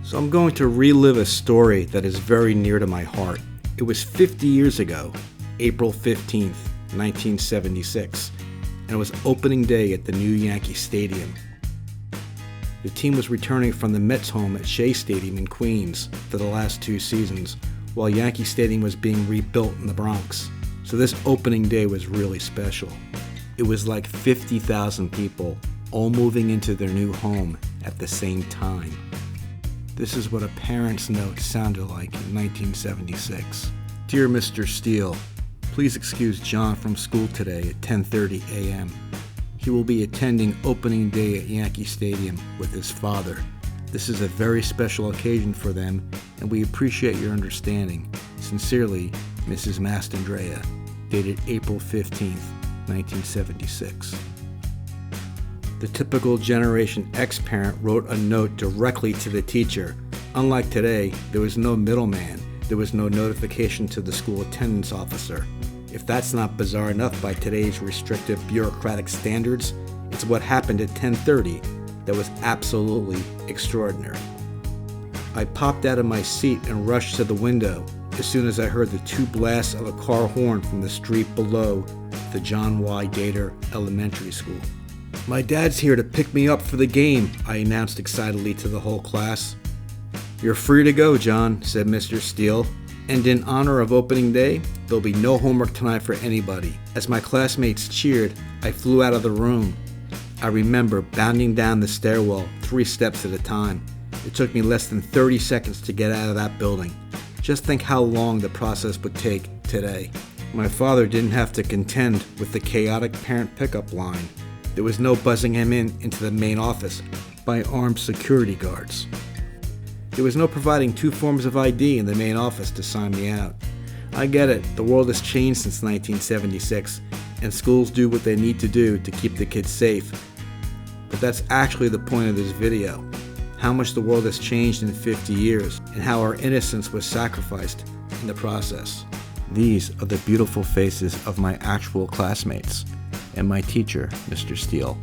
So I'm going to relive a story that is very near to my heart. It was 50 years ago, April 15th, 1976, and it was opening day at the new Yankee Stadium. The team was returning from the Mets home at Shea Stadium in Queens for the last 2 seasons, while Yankee Stadium was being rebuilt in the Bronx. So this opening day was really special. It was like 50,000 people all moving into their new home at the same time. This is what a parent's note sounded like in 1976. Dear Mr. Steele, please excuse John from school today at 10:30 a.m. He will be attending opening day at Yankee Stadium with his father. This is a very special occasion for them, and we appreciate your understanding. Sincerely, Mrs. Mastandrea, dated April 15th, 1976. The typical Generation X parent wrote a note directly to the teacher. Unlike today, there was no middleman. There was no notification to the school attendance officer. If that's not bizarre enough by today's restrictive bureaucratic standards, it's what happened at 10:30 that was absolutely extraordinary. I popped out of my seat and rushed to the window as soon as I heard the 2 blasts of a car horn from the street below the John Y. Dater Elementary School. My dad's here to pick me up for the game, I announced excitedly to the whole class. You're free to go, John, said Mr. Steele. And in honor of opening day, there'll be no homework tonight for anybody. As my classmates cheered, I flew out of the room. I remember bounding down the stairwell 3 steps at a time. It took me less than 30 seconds to get out of that building. Just think how long the process would take today. My father didn't have to contend with the chaotic parent pickup line. There was no buzzing him into the main office by armed security guards. There was no providing 2 forms of ID in the main office to sign me out. I get it, the world has changed since 1976, and schools do what they need to do to keep the kids safe. But that's actually the point of this video. How much the world has changed in 50 years, and how our innocence was sacrificed in the process. These are the beautiful faces of my actual classmates, and my teacher, Mr. Steele.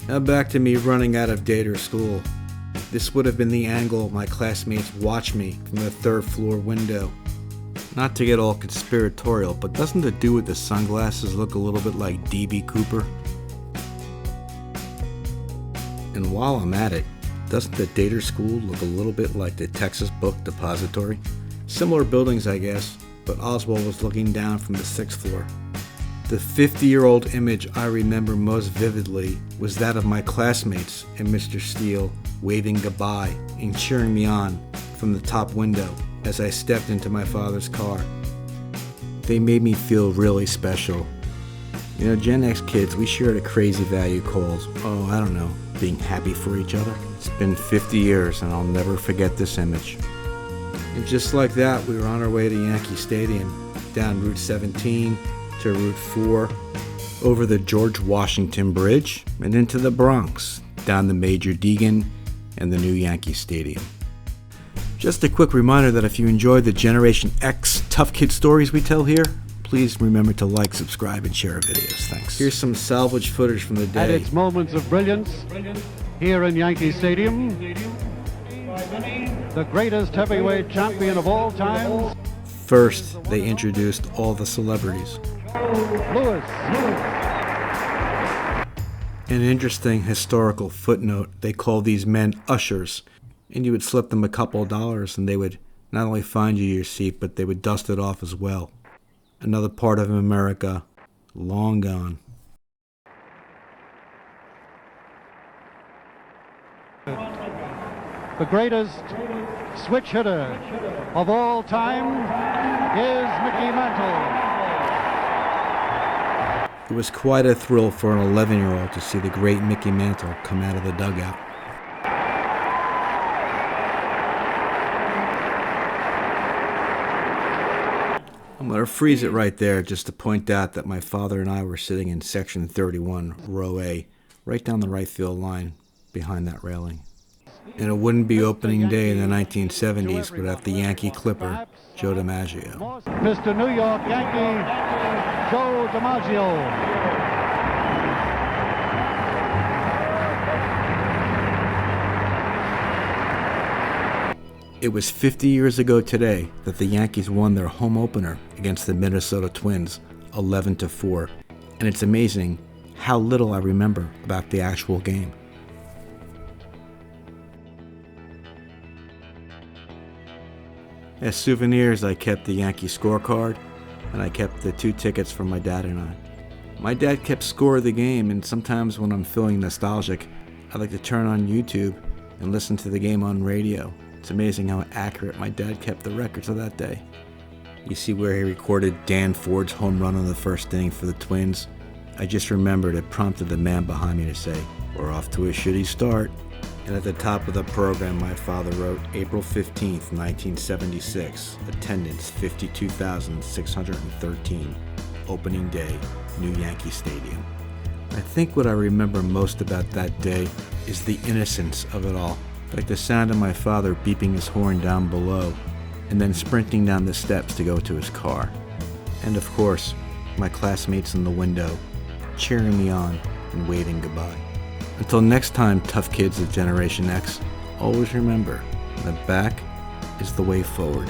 Now back to me running out of Dater School. This would have been the angle my classmates watched me from the 3rd floor window. Not to get all conspiratorial, but doesn't the dude with the sunglasses look a little bit like D.B. Cooper? And while I'm at it, doesn't the Dater School look a little bit like the Texas Book Depository? Similar buildings, I guess, but Oswald was looking down from the 6th floor. The 50-year-old image I remember most vividly was that of my classmates and Mr. Steele waving goodbye and cheering me on from the top window as I stepped into my father's car. They made me feel really special. You know, Gen X kids, we shared a crazy value called, being happy for each other. It's been 50 years and I'll never forget this image. And just like that, we were on our way to Yankee Stadium, down Route 17, to Route 4, over the George Washington Bridge, and into the Bronx, down the Major Deegan and the new Yankee Stadium. Just a quick reminder that if you enjoy the Generation X tough kid stories we tell here, please remember to like, subscribe, and share our videos. Thanks. Here's some salvage footage from the day. At its moments of brilliance, here in Yankee Stadium, the greatest heavyweight champion of all time. First, they introduced all the celebrities. Lewis. An interesting historical footnote, they call these men ushers, and you would slip them a couple of dollars and they would not only find you your seat, but they would dust it off as well. Another part of America long gone. The greatest switch hitter of all time is Mickey Mantle. It was quite a thrill for an 11-year-old to see the great Mickey Mantle come out of the dugout. I'm going to freeze it right there just to point out that my father and I were sitting in section 31, row A, right down the right field line behind that railing. And it wouldn't be opening day in the 1970s without the Yankee Clipper, Joe DiMaggio. Mr. New York Yankee, Joe DiMaggio. It was 50 years ago today that the Yankees won their home opener against the Minnesota Twins, 11-4, and it's amazing how little I remember about the actual game. As souvenirs, I kept the Yankee scorecard, and I kept the 2 tickets for my dad and I. My dad kept score of the game, and sometimes when I'm feeling nostalgic, I like to turn on YouTube and listen to the game on radio. It's amazing how accurate my dad kept the records of that day. You see where he recorded Dan Ford's home run on the first inning for the Twins? I just remembered it prompted the man behind me to say, "We're off to a shitty start." And at the top of the program, my father wrote, April 15th, 1976, attendance 52,613, opening day, New Yankee Stadium. I think what I remember most about that day is the innocence of it all, like the sound of my father beeping his horn down below, and then sprinting down the steps to go to his car. And of course, my classmates in the window, cheering me on and waving goodbye. Until next time, tough kids of Generation X, always remember, the back is the way forward.